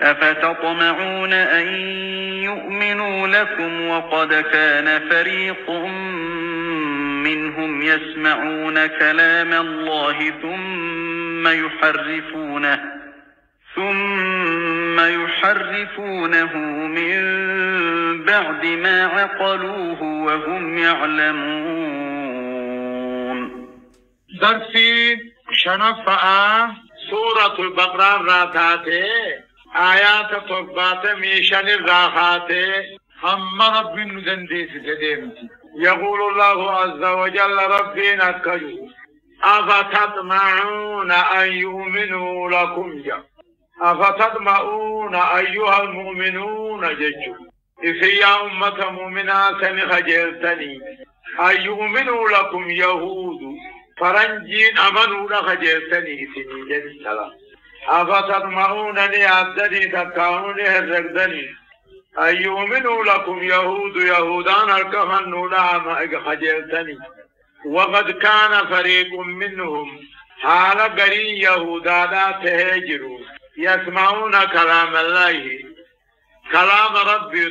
أفتطمعون أن يؤمنوا لكم وقد كان فريق منهم يسمعون كلام الله ثم يحرفونه من بعد ما عقلوه وهم يعلمون. درسي شنفاء سورة البقرة راتاته آيات طبات ميشان الراخاته هم رب ندنديس تديمتي. يقول الله عز وجل ربنا كجو أفتطمعون أن يؤمنوا لكم جا أفتطمعون أيها المؤمنون ججو إسيا أمة مؤمنة خجلتني أن يؤمنوا لكم يهود فرنجين أمنوا لخجلتني إسني جد السلام أفتطمعونني عبدني تكاوني هرقدني أن يؤمنوا لكم يهودان الكفن لعما خجلتني وقد كان فريق منهم حال قري يهودا لا تهجروا يسمعون كلام الله كلام ربي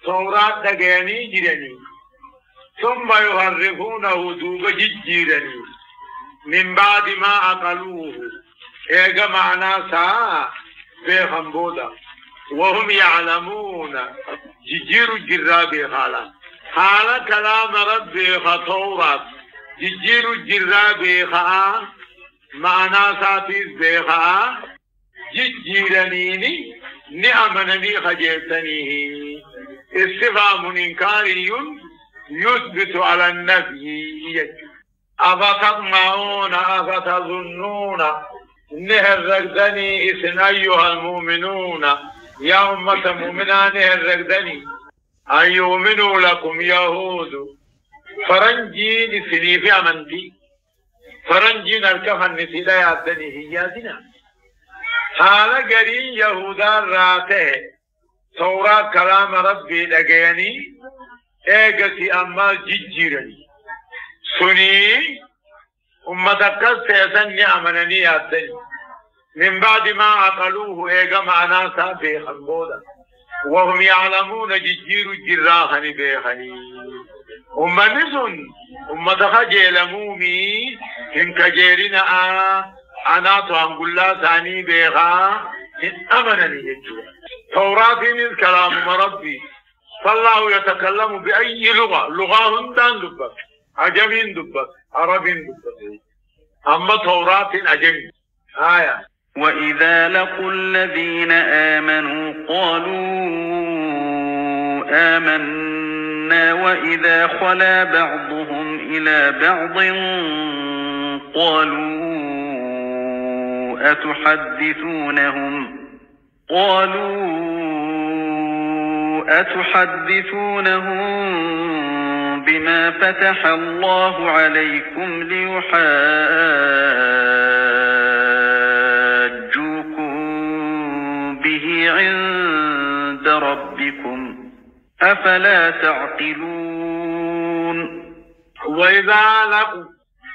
توراة دقيني جرني ثم يحرفونه دوب ججيرني من بعد ما أقلوه إيقا معنا سا بيخم بودا وهم يعلمون ججير الجرابي حالا كلام ربي خطورات ججير الجرابي خا معنا ساتيز بيخا ججيرنيني نعمنني خجلتنيه استفهام إنكاري يثبت على النفي أفتطمعون أفتظنون نهرقدني إثن أيها المؤمنون يا أمة مؤمنة نهرقدني أن يؤمنوا لكم يهود فرنجين سني في أمنتي فرنجين الكفن سيدا يعدني هيادنا حالا قرين يهودا راته توراة كلام ربي لقيني ايقتي أما ججيرني سني أمتك سيسني أمنني يعدني من بعد ما عقلوه ايقا معنا سابي خنبودا وهم يعلمون ججير الجراخني بيخني أمنسن أمتك جيلمومي إن كجيرنا أنا تنقل الله ثاني بيخا إن أمنني يجوا توراتين كلام ربي فالله يتكلم بأي لغة هندان دبك عجمين دبك عربين دبك أما تورات عجمين آية وإذا لقوا الذين آمنوا قالوا آمنا وإذا خلا بعضهم إلى بعض قالوا أتحدثونهم بما فتح الله عليكم ليحاجوكم به عند ربكم أفلا تعقلون.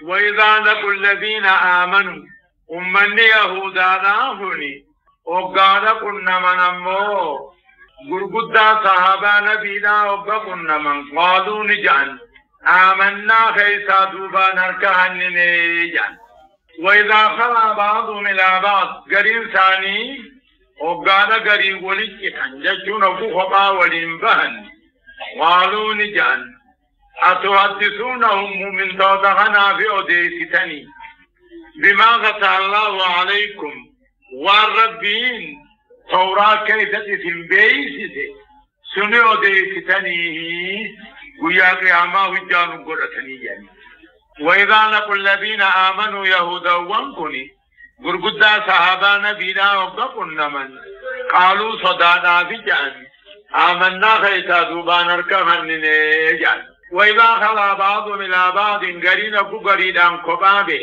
وإذا لقوا الذين آمنوا أمني يهودا نافني وقال كنا من أمو قرقدا صحابة نبينا وقفنا من قالوا نجان آمنا خيسا دوبا نركهن نجان وإذا خلا بعضهم إلى بعض قريب ثاني وقال قريب وليك تنججون فخبا ولنبهن قالوا نجان أتحدثونهم من توتغنا في أديستني بما فتح الله عليكم والربين توراة كيسة تنبيسة سنو ديستنيه قيا قياما وجانو قرأتني يعني. وإذا لقوا الذين آمنوا يهودا وانكني قرقدا صحابا نبينا وقفنا من قالوا صدانا في جان آمنا خيسا دوبان اركهن نجان وإذا خلا بعضهم إلى بعض قرين قريدان قبابه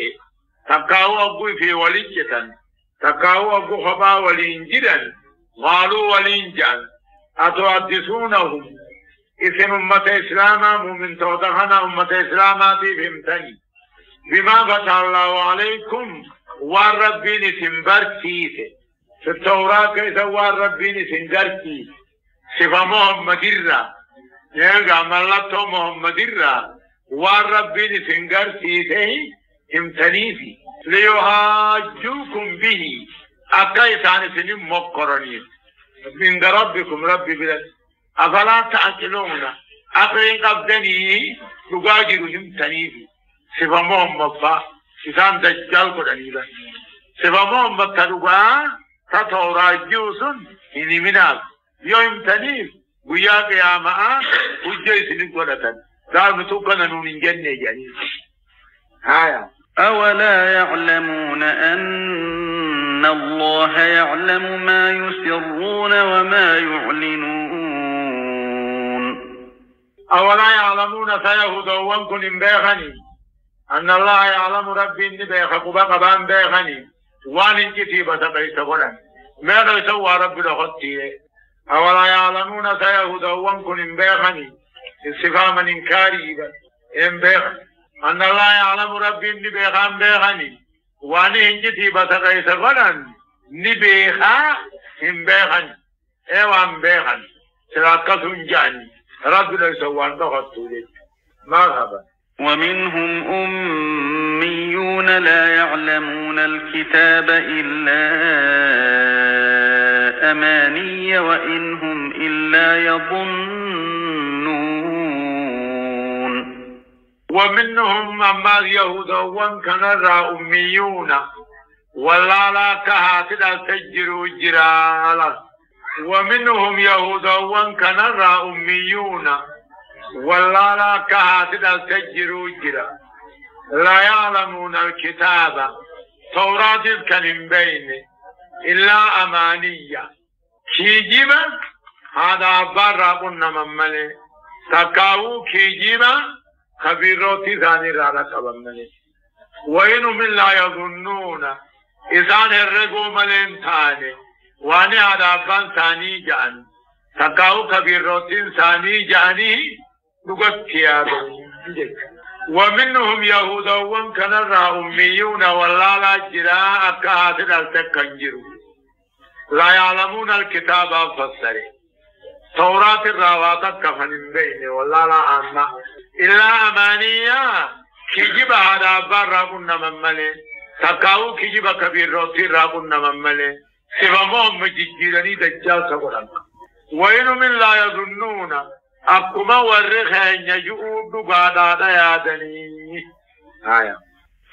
تقاو أبو في وليجة تقاو أبو خبا ولينجدا قالوا ولينجان أتحدثونهم إثم أمة إسلاما مؤمن توتخنا أمة إسلاما فهمتني بما فتح الله عليكم والربين سنبرتيسه في التوراة كيف ربين سنجرتي صفة محمد الرا يلقى ملته محمد الرا والربين سنجرتي تهي امتنيفي ليهاجوكم به أكيس عن سنين مقرنين من ربكم ربي بلد أفلا تأكلون أقرين قبدني تقاجرهم تنيفي صفة محمد فا إسان دجال قرانيلا صفة محمد تلقى تطورا جوسن إني منال يوم تنيف ويا قياما وجيس نقولة دار نتوقنا نون جنة جانيس هايا أولا يعلمون أن الله يعلم ما يسرون وما يعلنون أولا يعلمون سيهدون كن بيغني أن الله يعلم ربي إني بيخك بقبان بيغني وان انجتي بسقيت قرن ماذا يسوى ربي لخطيه أولا يعلمون سيهدون كن بيغني استفهاما إنكاري إن بيغني أن الله يعلم ربي إني بيغان بيغني وان انجتي بسقيت قرن نبيخا إن بيغني إيوان بيغني سلاكة جاني ربي ليسوى أن تخطيه مرحبا ومنهم أميون لا يعلمون الكتاب إلا أماني وإن هم إلا يظنون ومنهم أما اليهود وانكنر أميون ولا لا كهاتنا تجروا جرالا ومنهم يهود وانكنر أميون ولا لا كهاتنا تجروا جرا لا يعلمون الكتاب توراة كان بين إلا أمانية كيجيبا هذا برابنا مملي تكاو كيجيبا خبيروتي ثاني رانا كبمني وإنهم لا يظنون إذان الرقو ملين ثاني واني هذا بان ثاني جان تكاو خبيروتي ثاني جاني ومنهم يهود وانكنر أميون ولا لا جراء كاتل التكنجر لا يعلمون الكتاب فسره توراة الرواتك كفن بين ولا لا عنا إلا أمانية كجب هذا برابنا مملي تكاو كجب كبير روتي رابنا مملي سبمهم مججيرني دجال سقران وإنهم لا يظنون أكما ورخين يجؤوا دقادا يادني آية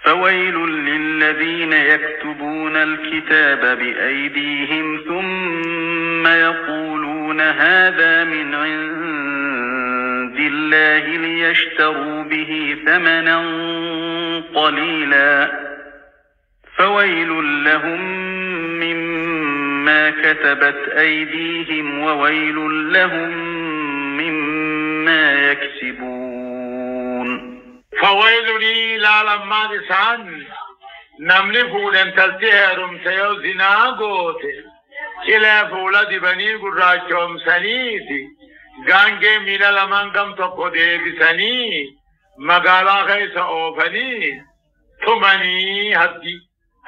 فويل للذين يكتبون الكتاب بأيديهم ثم يقولون هذا من عند الله ليشتروا به ثمنا قليلا فويل لهم مما كتبت أيديهم وويل لهم مما يكسبون فويل لي لا لما لسان نملي فولن تلتهرم سيو زناغوتي كلا فولا دي بني قراشوم سنيتي غانجي ميلا لمن كم تقو دي بسني مقالا خيس اوفني ثمني هدي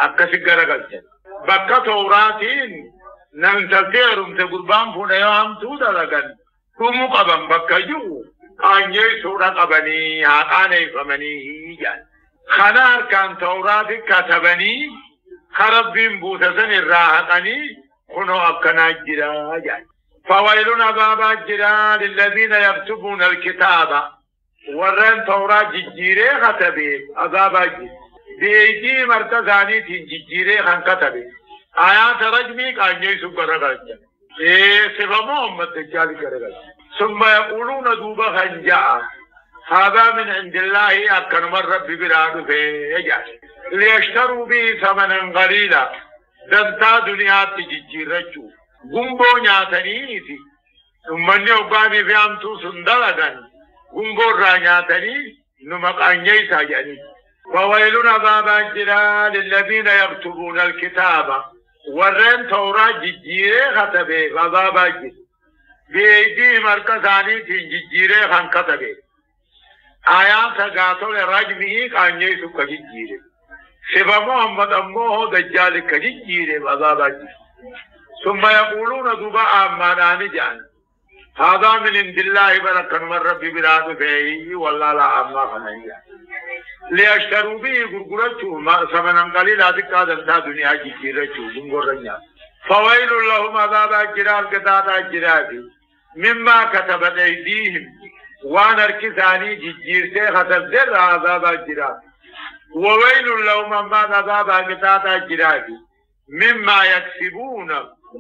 اكسي غرقلت بكا توراتين نمن تلتهرم سيقربان فولا هم تودا لغن كمو قبن بكا جو آنجي سورة قبني حقاني فمني جان خنار كان توراتي كتبني خربين بوتسن الراحقني خنو أبكنا جرا جان فويلنا بابا جرا للذين يكتبون الكتاب ورن توراة ججيري خطبه أبابا جرا بيجي مرتزاني تين ججيري خان كتبه آيات رجمي آنجي سوكرا قلت صفة محمد دجالي كرغل ثم يقولون دوبا خنجاء هذا من عند الله أكن من ربي براد فيجعل ليشتروا به ثمنا قليلا دنتا دنيا تججي رجو قنبو نياتنيتي ثم نيوباني في أمتو سندلغن قنبو را نياتني نمق أنجي ساجاني وويلنا بابا جرا للذين يكتبون الكتاب ورن توراة ججيري خطبه بابا جرا بيدي مركزاني تين ججيري خان كتبه آيات سقاطو لرجمه كان يسو كججيري سبا محمد أموه دجال كججيري بابا جي ثم يقولون دوبا أماناني جان هذا من عند الله بركة من ربي براد فيه والله لا أما خنيا ليشتروا به غرغرتو ما ثمنا قليلا دكا دنيا جيرتو غرغرنيا فويل لهم عذاب جرال كتاتا جرادي مما كتبت أيديهم وانا اركثاني جيرتي خطب در عذاب جراد وويل لهم ما عذاب كتاتا جرادي مما يكسبون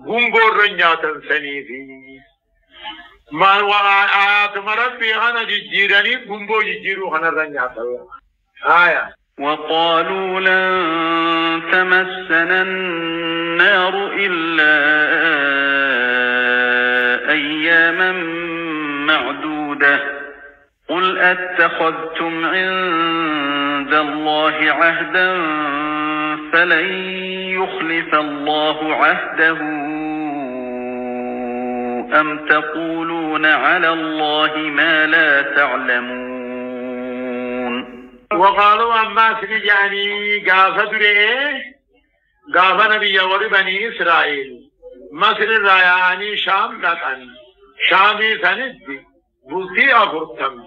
غرغرنيا تنسنيفي ما وآيات مربي أنا جيراني غنبو جيرو خنا رنيا آية وقالوا لن تمسنا النار إلا أياما معدودة قل أتخذتم عند الله عهدا فلن يخلف الله عهده أم تقولون على الله ما لا تعلمون وقالوا أما سنجاني قافة درئه قافة نبي ور بني إسرائيل مصر الرayani شام لكن شامي سندي بلتي أفرتم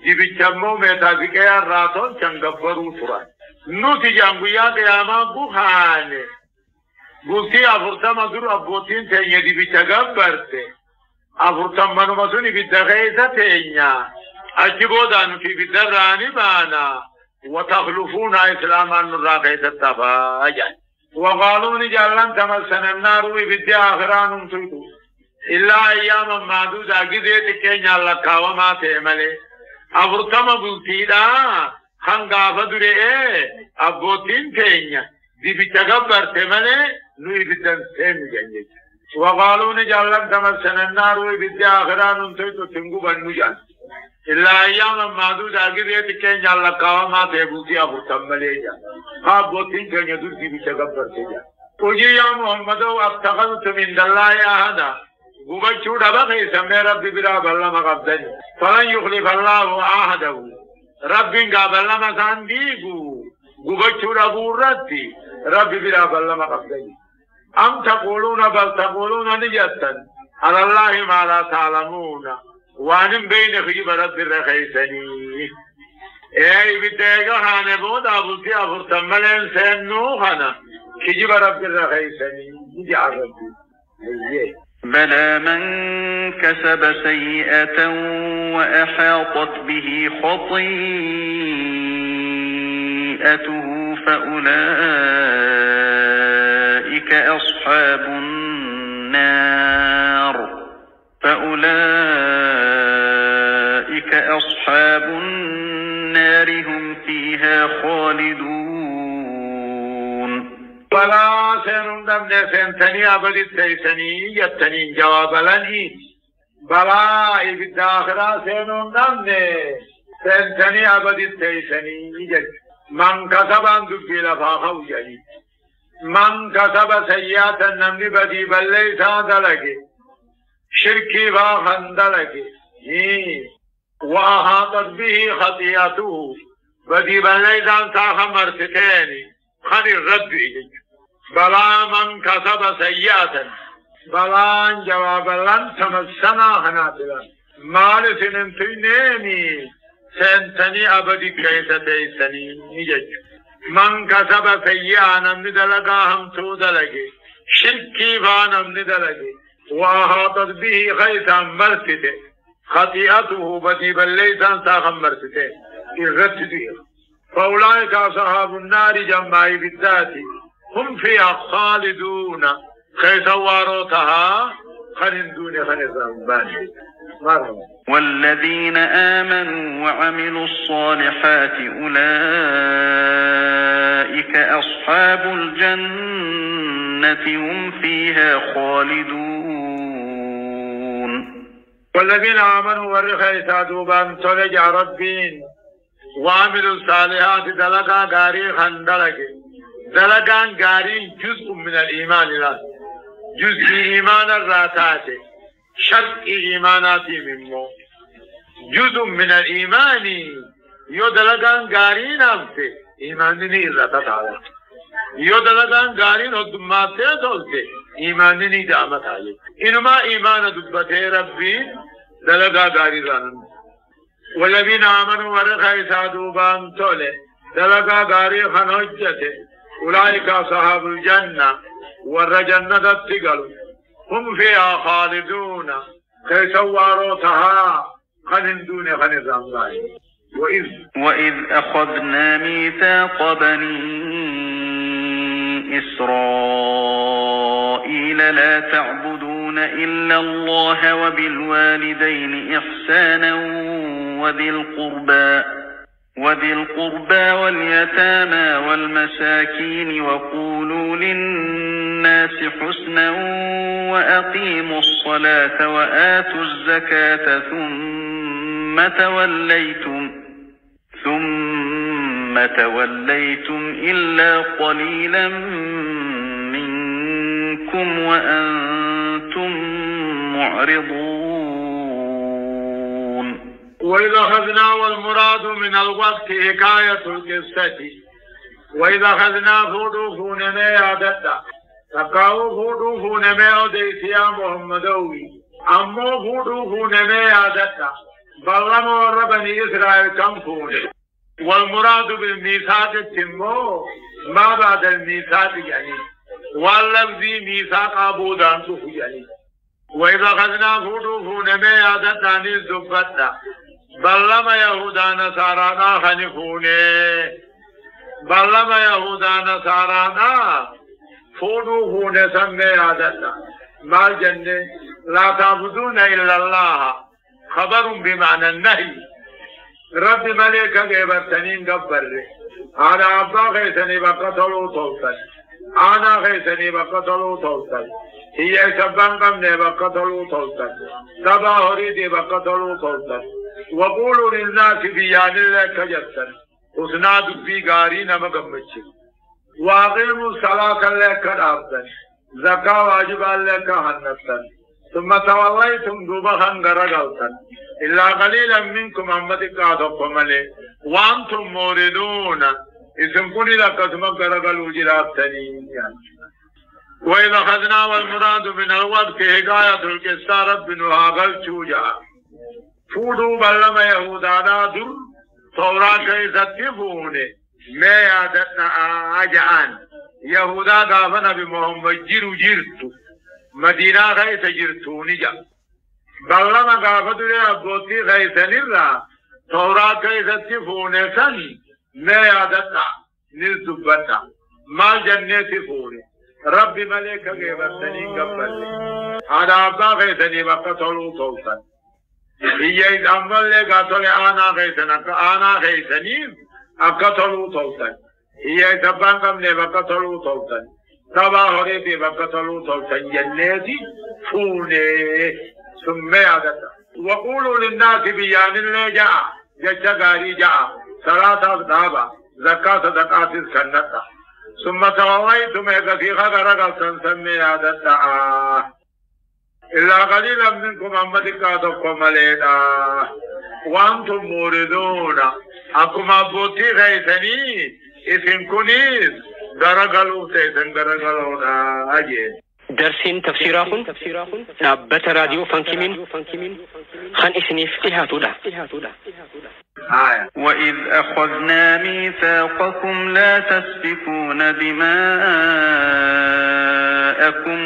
جبتمو متازقيا راتون چنگبرو فران نوتي جانگويا قياما بخانه بلتي أفرتم أدر أبوتين تيني بچگبرته أفرتم منو مسوني بدغيثة تينيا أجبودان في بدراني بانا وتخلفون إسلاما نراقيت التفاجأ وقالوا نجعلن تمسنا النار بدي آخران تيدو إلا أياما معدودة قديت كينيا لكا وما تعمله أفرتم بلتيدا خنقافة درئه أبوتين تينيا دي بتغبر تعمله نوي بدن سيم جنجي وقالوا نجعلن تمسنا النار بدي آخران تيدو تنقو بنجان إلا أياما معدودة قديت كينيا لكا وما تعبوتي أفرتم مليجا أبوتين كينيا دي بتغبر تيجا قل يا محمد اتخذت من الله عهدا غبچو دبخي سمي ربي برا بلما قبضني فلن يخلف الله عهده ربي قابلنا مسان ديگو غبچو دبورتي ربي برا بلما قبضني أم تقولون بل تقولون نجتا على الله ما لا تعلمون وانم بين خجب رب الرخيسني اي بدايقا خانه بود ابوتي افرتم ملين سنو خانا خجب رب الرخيسني يجي عربي بلى من كسب سيئة وأحاطت به خطيئته فأولئك أصحاب النار هم فيها خالدون بلا سنندم نسنتني أبدي تيسني يتنين جواب لنهي بلا إبدا آخرا سنندم نسنتني أبدي تيسني من كسبان دبي لفاقه جهي من كسب سيئة نمني بدي بلي سادلك شركي فاخندلك وأحاطت به خطيئته بدي بلي سان مرتين خني الرد إليك بلا من كسب سيئة بلا جواب لن تمسنا خناتلا مال سننتينيني سنتني أبدي كيسة تيسني نجج من كسب سيئة نمني دلقا هم تو دلقي شركي فانمني دلقي وأحاطت به خيثا مرتته خطيئته بدي بليسان ساخم مرتته الرد ديه فأولئك أصحاب النار جمعي بالذات هم فيها خالدون خيث واروتها خلندون خنزان والذين آمنوا وعملوا الصالحات أولئك أصحاب الجنة هم فيها خالدون والذين آمنوا ورخيثا دوبان تلجع ربين وعملوا الصالحات دلقا غاري خندلق دلقا غاري جزء من الإيمان لا جزء إيمان الراتات شرط إيمانات ممو جزء من الإيمان يو دلقا غاري نامته إيمان ني الراتات على يو دلقا غاري ندماته دولته إيمانني دامت عليك إنما إيمان دبته ربي دلقا غاري رانن والذين آمنوا ورخا يسادوا بان تولي دلقا غاري خنوجته أولئك أصحاب الجنة والرجنة التقل هم فيها خالدون كيسواروتها خنندون خنزامغاي وإذ أخذنا ميثاق بني إسرائيل لا تعبدون إلا الله وبالوالدين إحسانا وذي القربى واليتامى والمساكين وقولوا للناس حسنا وأقيموا الصلاة وآتوا الزكاة ثم توليتم إلا قليلا منكم وأنتم معرضون. وإذا أخذنا والمراد من الوقت حكاية القصة وإذا أخذنا فودوفون ميادتا تقاو فودوفون ميادتا محمدوي أمو فودوفون ميادتا بلما ربني إسرائيل كم فون والمراد بالميثاق التمو ما بعد الميثاق يعني واللفظي ميثاق أبودان تفو يعني وإذا أخذنا فودوفون ميادتا نزبتا بلما يهودا نصارانا خنفونه بلما يهودا نصارانا فودوفون سميادتا ما الجنة لا تعبدون إلا الله خبر بمعنى النهي رب ملك غيبتنين قبر أنا أبا غيثني بقتلوا توصل أنا غيثني بقتلوا توصل هي سبان قمني بقتلوا توصل سبا هريدي بقتلوا توصل وقولوا للناس بيان الله كجسن اسناد في غاري نمقمتش واقيموا الصلاة الله كدابتن زكاة واجب الله كهنتن ثم توليتم دوبخا غرقلتن إلا قليلا منكم أمتك آدقكم عليه وأنتم موردون اسم كوني لقسم غرقلوا جرابتنين وإذا أخذنا والمراد من الوقت حكاية القصة رب نهاقل شوجا فودو بلما يهودانا در توراة كيستفوني ما يادتنا آجعان يهودا قافنا بمحمد جرتو مدينة غيث جرتوني جا بلما قافتو لي أبوتي غيث نرى توراة كيستفوني سن ما يادتنا نزدبتا ما جنة فوني ربي ملك غيبتني قبل هذا أبا غيثني بقتلوا توسن هي إذ أمال لك أتولي أنا غيثني أقتلوا توسن هي إذ أبان قمني بقتلوا توسن تبا هريتي بقتلوا توسن جنتي فوني ثم يادتا وقولوا للناس بيان اللي جاء جشغاري جاء صلاة أصدابا زكاة صدقات السنة ثم توليتم كثيرا غرقا سمي هذا الدعاء إلا قليلا منكم أمتك أتقم علينا وأنتم موردون أكم أبوتي غيثني إذن كنيس غرقلوا سيسن غرقلونا أجين درسين تفسيراهن نابت راديو فانكمين خان اسني فتحاتو وإذ أخذنا ميثاقكم لا تسفكون دماءكم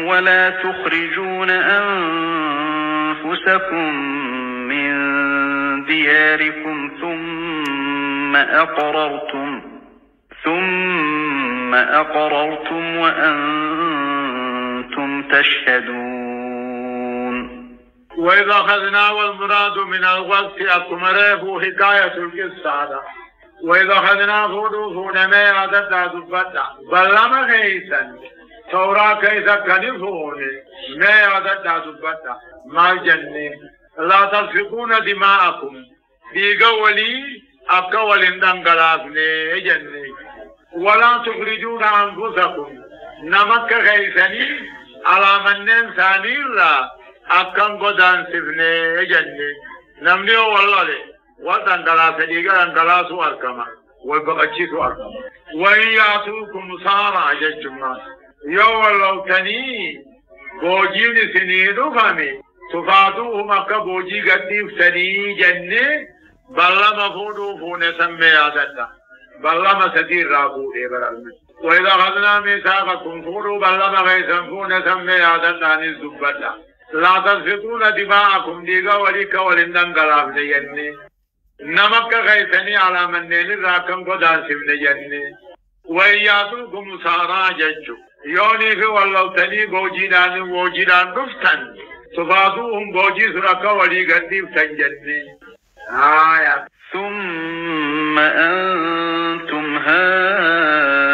ولا تخرجون أنفسكم من دياركم ثم أقررتم وأنتم تشهدون. وإذا أخذنا والمراد من الوقت أكمره حكاية القصة وإذا أخذنا فودوفون ما يادتا دبتا بلما غيثا توراة كيسا كنفون ما يادتا دبتا ما الجنة لا تسفكون دماءكم بيقولي أقوال دنقلافني جنة ولا تخرجون أنفسكم نمك غيثني على من ثاني أكن قدان سفني جنة نمني والله وطن دلاس ديگر دلاس واركما والبقشيس واركما وإن يأتوكم سارا ججما يو والله تني بوجين سنينو فمي تفادوهم أكا بوجي قديف سني جنة بلا مفودو فون سمي عددا بلا مسدير رابو إبرالمن وإذا خذنا ميثاقكم فودو بلا مغيثا فون سمي عددا نزدبدا لا تسفطون دماءكم ديغا وليك ولندن غلاف جنة نمك غيثني على منين راكم قدان سمن جنة وإياتكم سارا ججو يوني في والله تني بوجيدان ووجيدان رفتن تفادوهم بوجي سرقا ولي قديم تنجني آية ثم أنتم هؤلاء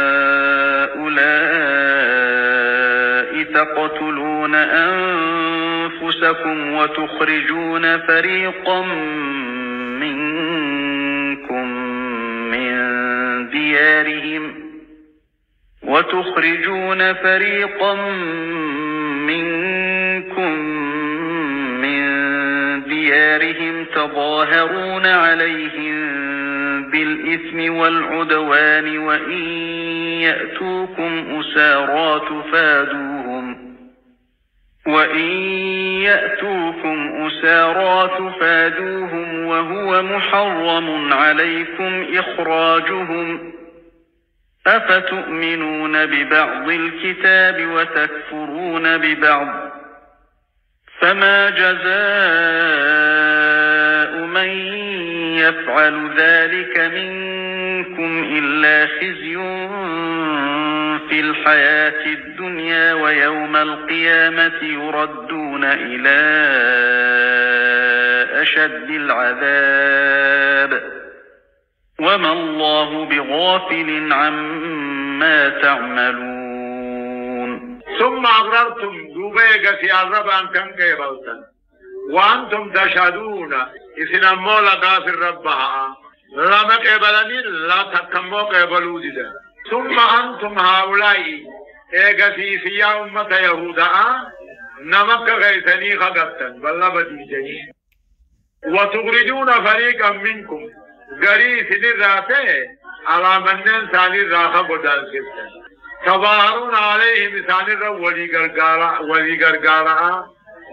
تقتلون أنفسكم وتخرجون فريقا منكم من ديارهم تظاهرون عليهم بالإثم والعدوان وإن يأتوكم أسارى تفادوهم وهو محرم عليكم إخراجهم أفتؤمنون ببعض الكتاب وتكفرون ببعض فما جزاء من يفعل ذلك منكم إلا خزي في الحياة الدنيا ويوم القيامة يردون إلى أشد العذاب وما الله بغافل عما تعملون ثم أغررتم دوبيك في الربان كم قيبلتن وأنتم تشهدون إذن المولى غافر ربها لما قيبلني لا تكمو قيبلوا دي ثم أنتم هؤلاء إيغا في أمة يهودا نمك غيثني خقبتن بل بديجني وتخرجون فريقا منكم غريث نراته على منن ثاني راخ بدل كفتن تظاهرون عليهم ثاني ولي غرغارا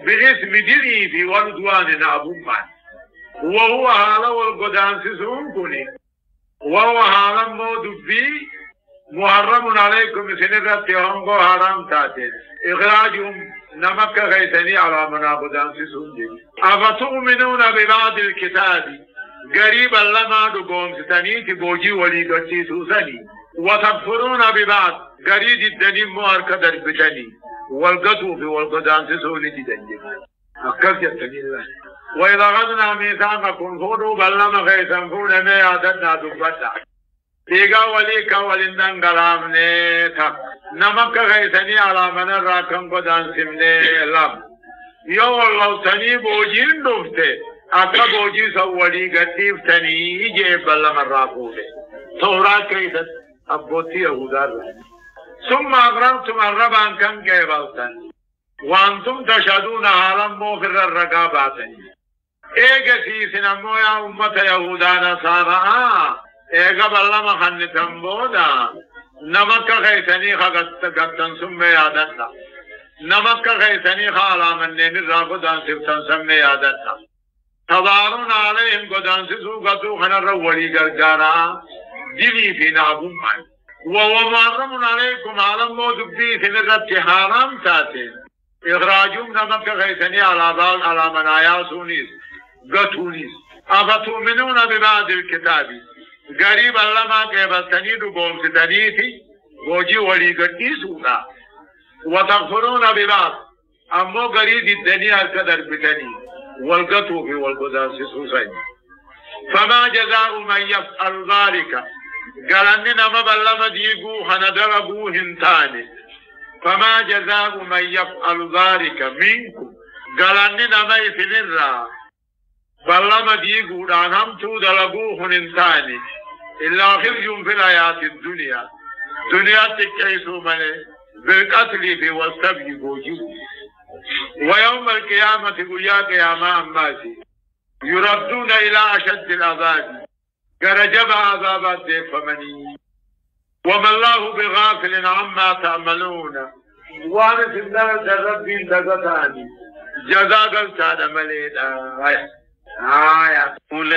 باسم دلي في والدوان أبومان وهو حالا والقدان سسون كني وهو حالا مودبي محرم عليكم سنرتهم قو حرام تاتين إخراجهم نمك غيثني على منابدان سسون دي أفتؤمنون ببعض الكتاب قريبا لما دقوم ستنيت بوجي ولي قدسي سوسني وتكفرون ببعض قريد الدنيم مؤركة دربتني والقدو في والقدان سسوني دي أكد يتني الله وإذا غدنا ميثاقكم فودوا بلما غيثا فونا ما عددنا دبتا ديغا وليك ولندن غلامني تك نمك غيثني على من الراكم قدان سمني لم يو الله تني بوجين دفته أكا بوجي سوالي قديف تني جيب بلما الراكوله تورات كيست أبوتي يهودار ثم أغررتم الربان كم قيبلتن وأنتم تشهدون حالا موفر الرقاباتني إيجا سيسنا مويا أمة يهودانا صارا إيجا بلما خنتن بودا نمك غيثني خقتن سمي يادنا نمك غيثني خالا من نين راقودان سبتن سمي يادنا تظاهرون عليهم قدان سسو قدو خنر ولي قرقارا دلي في نابون وهو محرم عليكم على موت بي سنرت حرام تاتين إخراجهم نمك غيثني على منايا سونيس قطونيس أفتؤمنون ببعض الكتاب قريب لما قبلتني دقوم ستنيتي وجي ولي قديسونا وتغفرون ببعض أمو قريب الدنيا القدر بتني والقطو في والقداس سوسين فما جزاء من يفعل ذلك قال أننا مبلما ديقو خندرقو هنتاني فما جزاء من يفعل ذلك منكم قال أننا ما يفنر بلما ديقو دانهم تودلقو هنتاني إلا خزي في الحياة الدنيا دنيا تكيسو منه بالقتل في والسبي بوجود ويوم القيامة قيا قياما أماسي يردون إلى أشد العذاب كرجب عذابات فمني وما الله بغافل عما تعملون وانا سندر دربين دغتاني جزاك الشاد مليد أولئك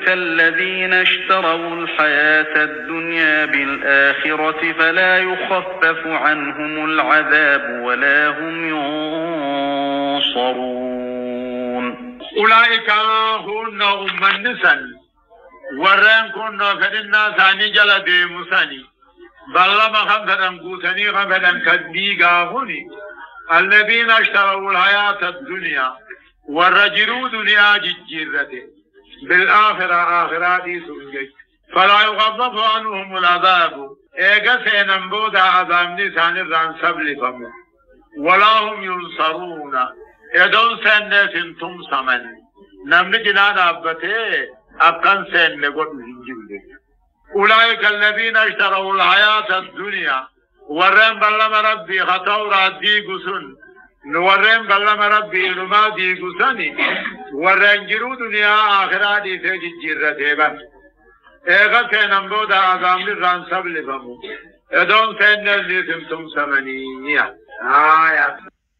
الذين اشتروا الحياة الدنيا بالآخرة فلا يخفف عنهم العذاب ولا هم ينصرون أولئك هن النسل ورين كنا فإننا ثاني جلد مساني بلما خمسة قوتني خمسة كديقا هني الذين اشتروا الحياة الدنيا والرجلوا دنيا ججيرته بالآخرة آخراتي سنجي فلا يخفف عنهم العذاب ايقا سيننبود عذاب نسان الران سبل فمو ولا هم ينصرون ادون سنة تمسمن نمني جنان أبته أبقان سنة قد نجيب أولئك الذين اشتروا الحياة الدنيا ورين بلما ربي خطور عدي قسن نورين بلما ربي رما دي قسني ورين جرو دنيا آخرات سيجي جيرته بس ايغا سينمبو دا عظام لران سبل فمو ادون سينة لسمتم سمنية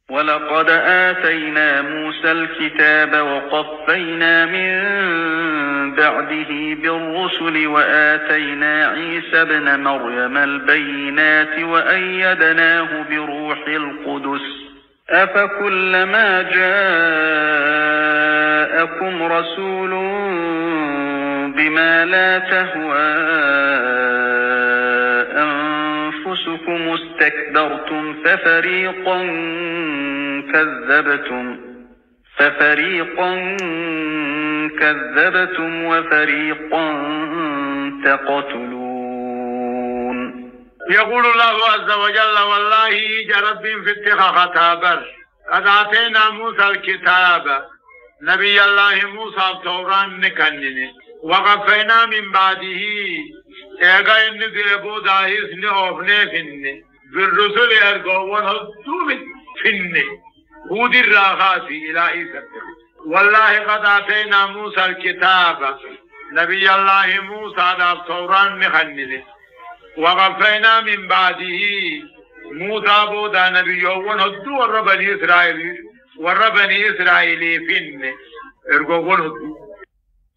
ولقد آتينا موسى الكتاب وقفينا من بعده بالرسل وآتينا عيسى ابن مريم البينات وأيدناه بروح القدس أفكلما جاءكم رسول بما لا تهوى أنفسكم استكبرتم ففريقا كذبتم وفريقا تقتلون يقول الله عز وجل والله جرب في اتخاذ خطابر قد آتينا موسى الكتاب نبي الله موسى التوراة نكنن وقفينا من بعده ايغا ان ذيبو داهيس نعوفني فن بالرسل ارقوان هدوم فن هود الراغاتي الى عيسى والله قد آتينا موسى الكتاب نبي الله موسى التوراة نكنن وقفينا من بعده موسى بودا نبي هدو وربني إسرائيل فن ارقوان هدو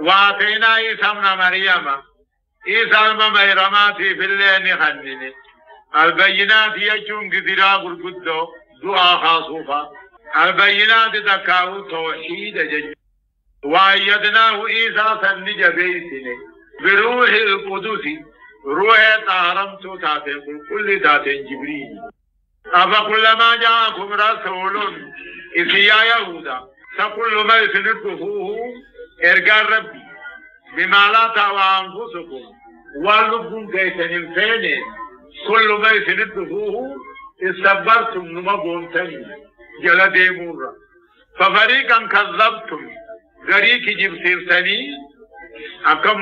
وآتينا عيسى ابن مريم عيسى المميرمات في الليل خنن البينات يجون قدرا قرقدو دعا خاصوفا البينات تكاو توحيد جج وأيدناه عيسى سنج بيتن بروح القدس روح طهرمت تاتن كل تاتن جبريل أفكلما جاءكم رسول إسيا يهودا فكل ما يسندفوه إرقى ربي بما لا تعوى أنفسكم واللبون كيسن الفين كل ما يسندفوه استكبرتم نمبون تاني جلدي مرة ففريقا كذبتم غريك جبسير تاني أكا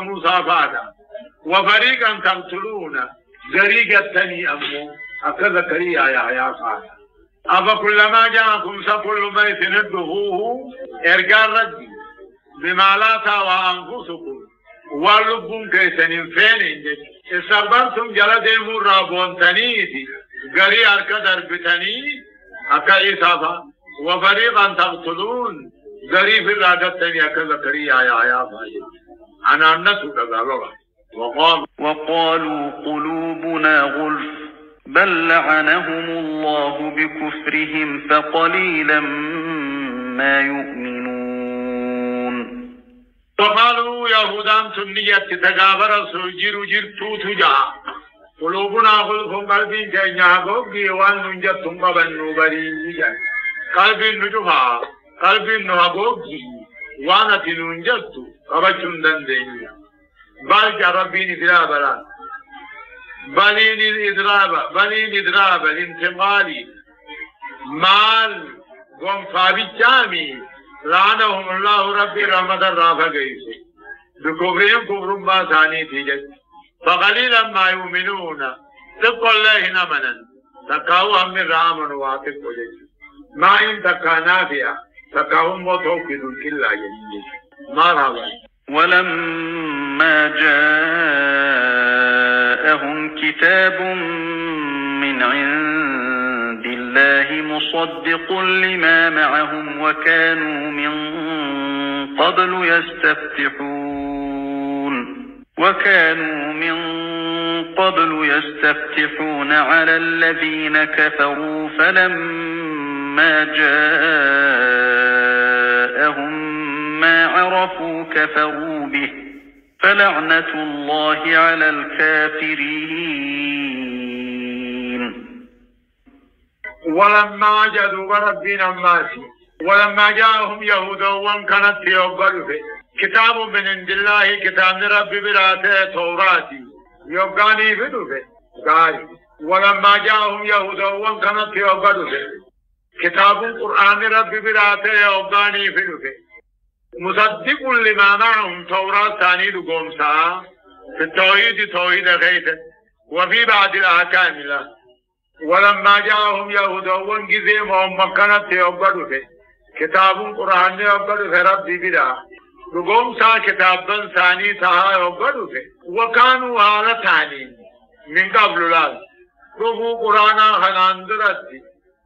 موسى فادا وفريقا تقتلون غريق التاني أمو أكا ذكريا يا فادا أفكلما جاءكم سكل ما يسندفوه إرقى ربي بما لا تعوى أنفسكم واللبون كيسن فين استكبرتم جلدي مرة بونتنيتي غري أركدر بتني أكا إصافة وفريقا تقتلون غري في الرادتني أكا ذكريا يا فاجي أنا النسو كذا وقالوا قلوبنا غلف بل لعنهم الله بكفرهم فقليلا ما يؤمنون وقالوا يهودان تنية تتغابر سجير جرتو تجا قلوبنا غلف قلبين كينيا غوغي وان ننجتم ببنو بريجا قلبين نجفا قلبين نغوغي وانا تننجتو قبچن دندين بل ربين إدرابا بلين الإدراب الانتقالي مال قم فابي جامي لعنهم الله ربي رحمة الرافة قيسي بكفرهم كفر ما ثاني تيجد فقليلا ما يؤمنون تقول الله نمنا تقاوهم من رامن واثق وجد ما إن تقا نافع تقاهم وتوكد كلا يجيش ما رابا ولما جاءهم كتاب من عند الله مصدق لما معهم وكانوا من قبل يستفتحون على الذين كفروا فلما جاءهم ما عرفوا كفروا به فلعنة الله على الكافرين. ولما جاءوا ربنا ماسي ولما جاءهم يهود وانكنت يقبلوا كتاب من عند الله كتاب ربي براته توراتي يوغاني فدوه غاري ولما جاءهم يهود وانكنت يقبلوا كتاب القرآن ربي براته يوغاني فدوه مصدق لما معهم توراة ثاني لقومسا في التوحيد توحيد غيث وفي بعض الأحكام الله ولما جاءهم يهود وانكزهم مكانت يقبلوا كتاب القرآن يقبلوا ربي براته لقومسا كتابا ثاني تها يقبلوا وكانوا على ثاني من قبل الله ربو قرآن خنان درستي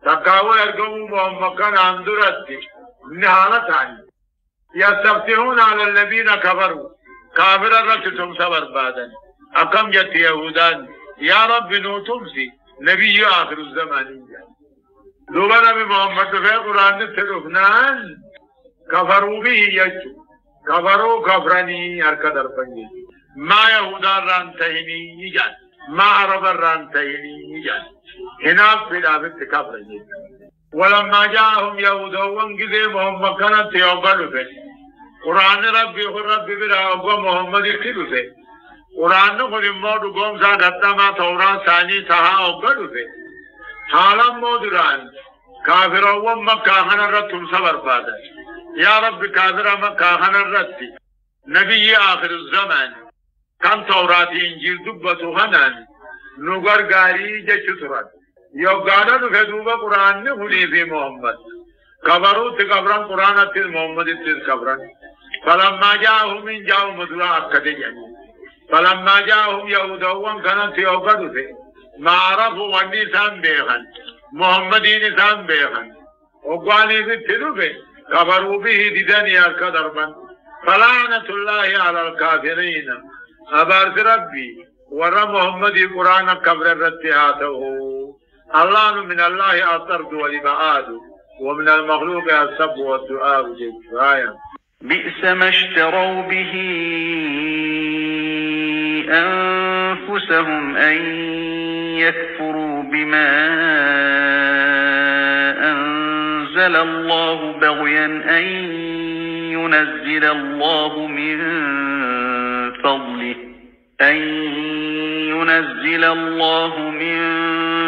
تقاوى ارقموا مكان عن درستي من على ثاني يستفتحون على الذين كفروا كافر رتتم صبر بعدا أقم جت يهودان يا رب نوتمسي نبي آخر الزمان دوباره بمحمد في قرآن تلفنان كفروا به يجو كفروا كفرني أركدر بني ما يهودان رانتهني يجان ما عرب رانتهني يجان هنا في الآبت كفرني ولما جاءهم يهود وانقذهم مكانت يقبلوا فيه قرآن ربي برا محمد يقبلوا فيه قرآن نقول موت قوم سادتا ما توران ثاني تها يقبلوا فيه حالا مودران كافر ومكا خنرتهم صبر بادا يا رب كافر مكا خنرتي نبي آخر الزمان كان توراتي انجيل دبتو خنان نغر غاري جشترات يوغانا نفدوبا قرآن نخلي في محمد كبروا تكبران قرآن تل محمد تل كبران فلما جاءهم من جاءوا مدرا أكده يعني فلما جاءهم يهودوان كانت يوغدوا في ما عرفوا والنسان بيخن محمدين نسان بيخن وقواني في تلو في كبروا به دداني الكدربان فلعنة الله على الكافرين أبارس ربي ورى محمد قرآن كبر الرتحاته الله من الله الطرد والإبعاد ومن المخلوق السب والدعاء والدعاء. بئس ما اشتروا به أنفسهم أن يكفروا بما أنزل الله بغيا أن ينزل الله من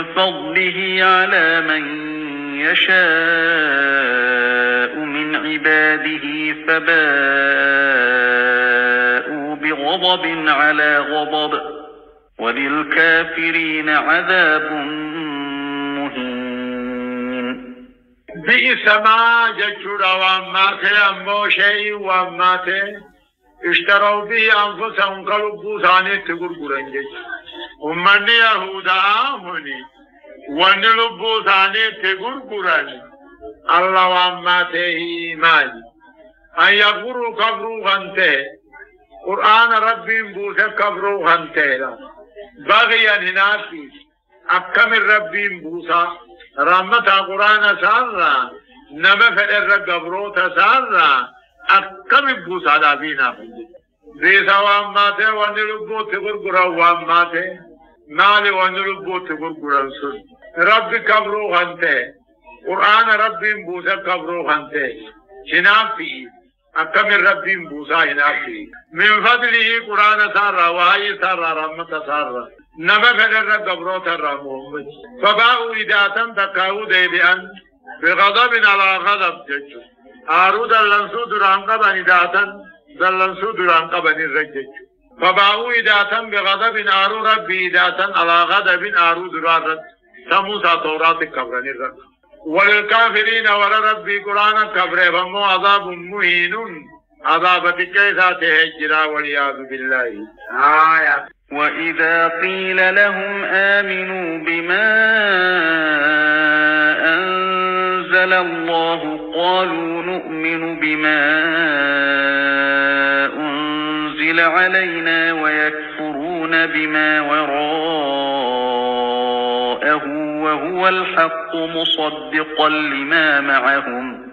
فضله على من يشاء من عباده فباءوا بغضب على غضب وللكافرين عذاب مهين. بئس ما جشر واماته أمو شيء واماته اشتروا به أنفسهم قلبوا ثاني تقرقرن جيش ومن يهودا آمني ونلبوا ثاني تقرقرن الله واماته مالي أن يقروا كبروا غنته قرآن ربي بوسى كبروا غنته بغيا هناكي أكم ربي بوسى رحمة قرآن سارا نما فدر قبرو تسارا أكم بوسى دابينا ديسا واماته ونلبو تقرقرا واماته مالي ونلبو تقرقرا سن ربي كبرو غنته قرآن ربي بوسى كبرو غنته هناكي أكم ربي بوسى هناكي من فضله قرآن سارا وهي سارا رحمة سارا نما فدر قبرو ترى محمد فباءوا إداتا تقاو ديبئا بغضب على غضب ججو آرو دلنسو دران قبن إداتا دلنسو دران قبن الرجج فباءوا إداتا بغضب آرو ربي إداتا على غضب آرو دران سموسى تورات قبرن الرجج وللكافرين ور ربي قرآن قبره فمو عذاب مهين عذابتك كيسا تهجرا والعياذ بالله. وإذا قيل لهم آمنوا بما أنزل الله قالوا نؤمن بما أنزل علينا ويكفرون بما وراءه وهو الحق مصدقا لما معهم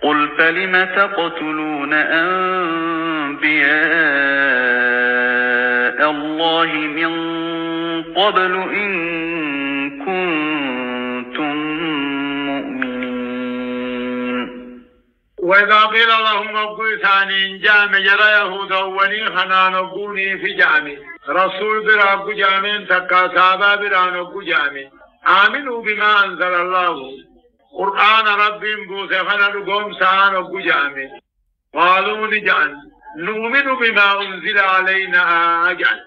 قل فلم تقتلون أنبياء الله من قبل إن كنتم مؤمنين. وإذا قيل لهم أبقوا ثاني جامع جرى يهود أولي خنان أبقوني في جامع رسول برا أبقوا جامع تكا صحابة برا أبقوا جامع آمنوا بما أنزل الله قرآن ربهم بوسفنا لقوم سان أبقوا جامع قالوا نجعل نؤمن بما أنزل علينا أجعل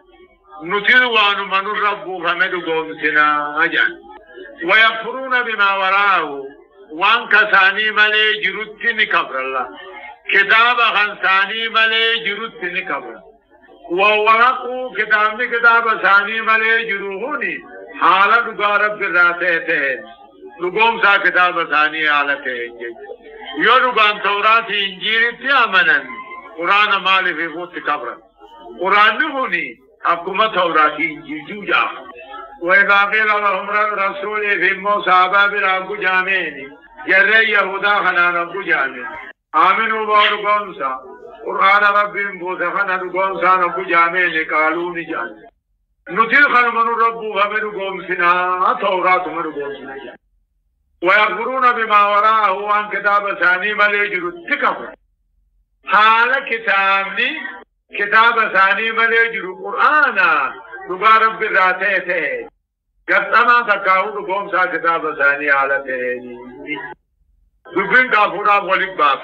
نتر وان من الرب فمد قوم سنا أجعل ويكفرون بما وراءه وان كساني ملي جرتني كبر الله كتاب خنساني ملي جرتني كبر وورقوا كتاب ثاني ملي جروهوني حالة رب ذاته لقوم سا كتاب ثاني حالته يو لقام تورات انجيل تيامنا قرآن مالي في فوت كبر قرآن نهوني أكما تورات انجيل جوجا. وإذا قيل لهم رسول في موسى بابر أبو جامعين جرى يهودا خنان أبو جامع آمنوا بأبو قومسا قرآن ربهم بوسخنا قومسا أبو جامعين قالوا نجان نتل خلمن الرب فمن قومسنا تورات من قومسنا ويكفرون بما وراءه وان كتاب ثاني مليجر تكفر حال كتابني كتاب ثاني مليجر قرآن لقى رب ذاته قطما تكاو لقوم سا كتاب ثاني حالته دبين كافورا ولك باف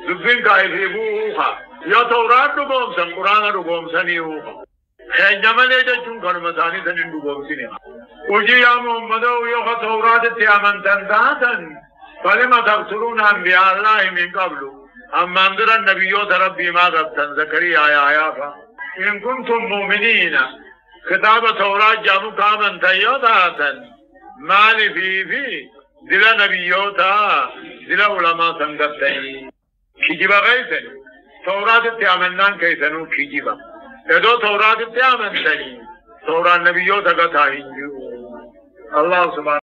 دبين كايفيبوها يا تورات لقوم سا قرآن لقوم سنيوها خيجمالي جون كرم ثاني سنين لقوم سنيوها وجي يا محمد يا تورات تيامن تنتاتن فلما تقتلون أنبياء الله من قبل أما أنذر النبيوت ربي ما قبتن زكريا يا إن كنتم مؤمنين كتاب تورات جامو كامن تيوتاتن مالي في دل نبيوتا دل علماء سنگتن كجيبا غيثن تورات تيامنان كيسنو كجيبا ادو تورات تيامن تنين تورات نبيوتا قطع هنجو الله سبحانه